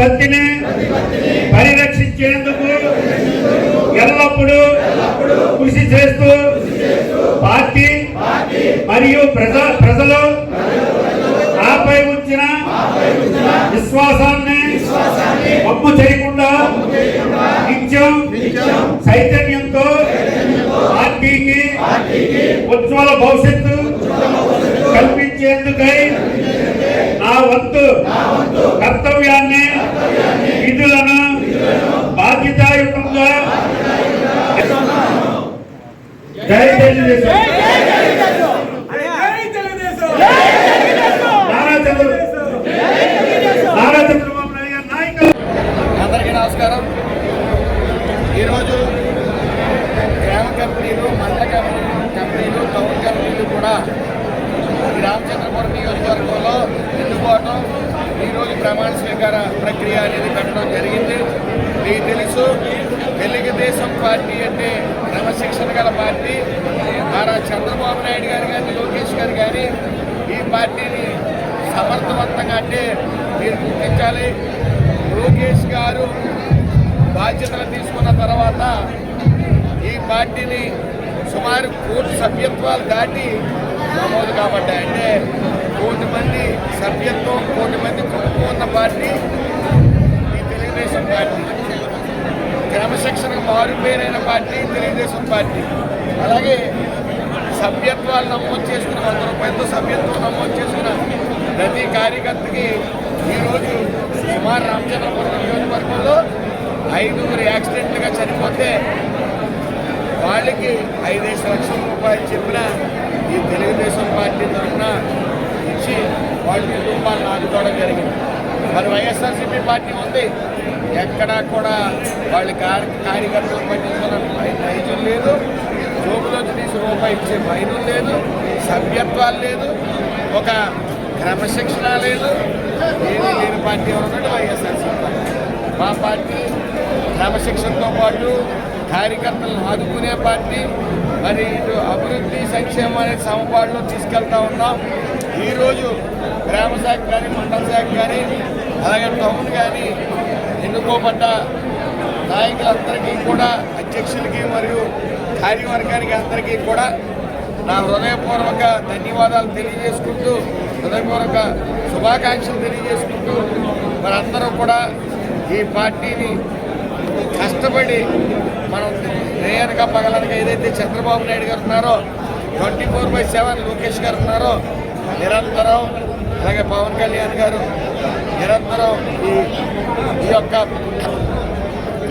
ప్రతిపత్తిని పరిరక్షించేందుకు ఎల్లప్పుడూ కృషి చేస్తూ పార్టీ మరియు ప్రజలు నాపై ఉంచిన విశ్వాసాన్ని వమ్ము చేయకుండా నిత్యం చైతన్యంతో పార్టీకి ఉజ్వల భవిష్యత్తు కల్పించేందుకై నా వంతు కర్తవ్యాన్ని విధులను బాధ్యతాయుతంగా జై తెలుగుదేశం. అందరికీ నమస్కారం. ఈరోజు గ్రామ కంపెనీలు, మండల కంపెనీలు, టౌన్ కంపెనీలు కూడా రామచంద్రపురం నియోజకవర్గంలో ఎన్నుకోవటం, ఈరోజు ప్రమాణ స్వీకార ప్రక్రియ అనేది పెట్టడం జరిగింది. మీకు తెలుసు, తెలుగుదేశం పార్టీ అంటే క్రమశిక్షణ గల పార్టీ. నారా చంద్రబాబు నాయుడు గారు కానీ, లోకేష్ గారు కానీ ఈ పార్టీని సమర్థవంతంగా అంటే మీరు గుర్తించాలి. లోకేష్ గారు బాధ్యతలు తీసుకున్న తర్వాత ఈ పార్టీని సుమారు 1,000 సభ్యత్వాలు దాటి నమోదు కాబట్టి, అంటే 1,000 మంది సభ్యత్వం, 1,000 మంది కుటుంబం ఉన్న పార్టీ ఈ తెలుగుదేశం పార్టీ. క్రమశిక్షణకు మారుపేరైన పార్టీ తెలుగుదేశం పార్టీ. అలాగే సభ్యత్వాలు నమోదు చేసుకున్న 100 రూపాయలతో సభ్యత్వం నమోదు చేసుకున్న ప్రతి కార్యకర్తకి ఈరోజు సుమారు రామచంద్రపురం నియోజకవర్గంలో 5 యాక్సిడెంట్లుగా చనిపోతే వాళ్ళకి 5 లక్షల రూపాయలు చెప్పిన ఈ తెలుగుదేశం పార్టీ తరఫున ఇచ్చి వాళ్ళ కుటుంబాలను ఆదుకోవడం జరిగింది. మరి వైఎస్ఆర్సీపీ పార్టీ ఉంది, ఎక్కడా కూడా వాళ్ళ కార్యకర్తలు పట్టించుకున్న నైజం లేదు, జోబులోంచి తీసి రూపాయి ఇచ్చే భయం లేదు, సభ్యత్వాలు లేదు, ఒక క్రమశిక్షణ లేదు, ఏమీ లేని పార్టీ ఉన్నట్టు వైఎస్ఆర్సీపీ పార్టీ. మా పార్టీ క్రమశిక్షణతో పాటు కార్యకర్తలను ఆదుకునే పార్టీ. మరి ఇటు అభివృద్ధి, సంక్షేమం అనేది సమపాడులో తీసుకెళ్తా ఉన్నాం. ఈరోజు గ్రామ శాఖ కానీ, మండల శాఖ కానీ, అలాగే టౌన్ కానీ ఎన్నుకోబడ్డ నాయకులందరికీ కూడా, అధ్యక్షులకి మరియు కార్యవర్గానికి అందరికీ కూడా నా హృదయపూర్వక ధన్యవాదాలు తెలియజేసుకుంటూ, హృదయపూర్వక శుభాకాంక్షలు తెలియజేసుకుంటూ, మనందరూ కూడా ఈ పార్టీని కష్టపడి మనం రేయనగా పగలనగా ఏదైతే చంద్రబాబు నాయుడు గారు ఉన్నారో, 24/7 లోకేష్ గారు ఉన్నారో, నిరంతరం, అలాగే పవన్ కళ్యాణ్ గారు నిరంతరం ఈ యొక్క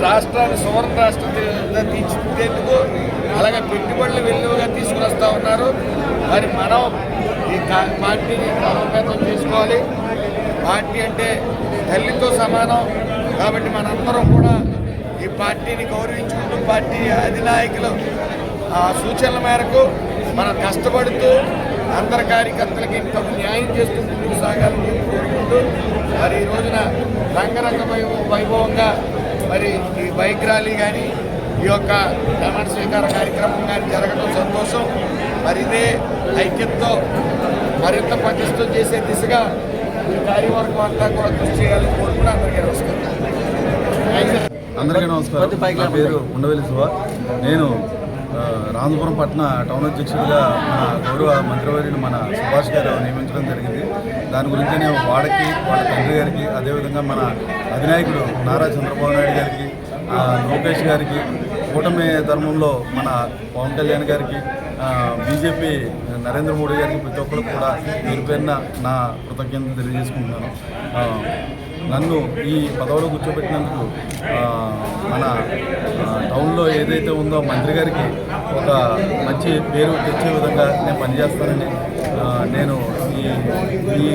రాష్ట్రాన్ని సువర్ణ రాష్ట్రంగా తీర్చిదిద్దేందుకు, అలాగే పెట్టుబడులు వెలువగా తీసుకుని వస్తూ ఉన్నారు. మరి మనం ఈ పార్టీని బలోపేతం చేసుకోవాలి. పార్టీ అంటే తల్లితో సమానం కాబట్టి మనందరం కూడా ఈ పార్టీని గౌరవించుకుంటూ, పార్టీ అధినాయకులు సూచనల మేరకు మనం కష్టపడుతూ అందరి కార్యకర్తలకి తగు న్యాయం చేస్తూ ముందుకు సాగాలని కోరుకుంటూ, మరి ఈ రోజున రంగరంగ వైభవంగా మరి ఈ బైక్ ర్యాలీ కానీ, ఈ యొక్క ప్రమాణ స్వీకార కార్యక్రమం కానీ జరగడం సంతోషం. మరి ఇదే ఐక్యతతో మరింత పటిష్టం చేసే దిశగా ఈ కార్యవర్గం అంతా కూడా కృషి చేయాలని కోరుకుంటూ అందరికీ నమస్కారం. నా పేరు ఉండవెల్లి శివ. నేను రామపురం పట్టణ టౌన్ అధ్యక్షుడిగా మన గౌరవ మంత్రివర్యులు మన సుభాష్ గారు నియమించడం జరిగింది. దాని గురించి నేను వాళ్ళకి, వాళ్ళ తండ్రి గారికి, అదేవిధంగా మన అధినాయకుడు నారా చంద్రబాబు నాయుడు గారికి, లోకేష్ గారికి, కూటమి ధర్మంలో మన పవన్ కళ్యాణ్ గారికి, బీజేపీ నరేంద్ర మోడీ గారికి, ప్రతి ఒక్కరు కూడా పేరు పేరున నా కృతజ్ఞతలు తెలియజేసుకుంటున్నాను. నన్ను ఈ పదవిలో కూర్చోబెట్టినందుకు మన టౌన్లో ఏదైతే ఉందో మంత్రి గారికి ఒక మంచి పేరు తెచ్చే విధంగా నేను పనిచేస్తానని, నేను ఈ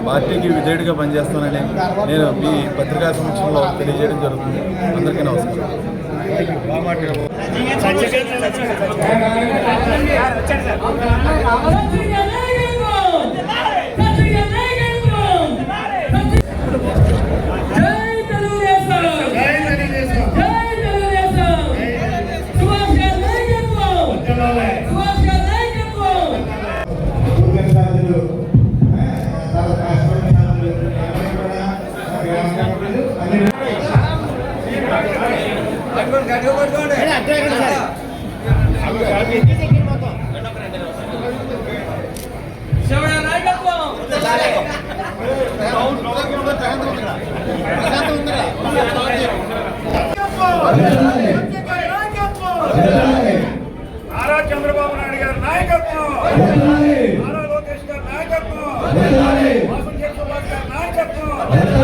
పార్టీకి విధేయుడిగా పనిచేస్తానని నేను మీ పత్రికా సమక్షంలో తెలియజేయడం జరుగుతుంది. అందరికీ నమస్కారం. నారా చంద్రబాబు నాయుడు గారి నాయకత్వం, నారా లోకేష్ గారి నాయకత్వం, వాసంశెట్టి సుభాష్ గారి నాయకత్వం.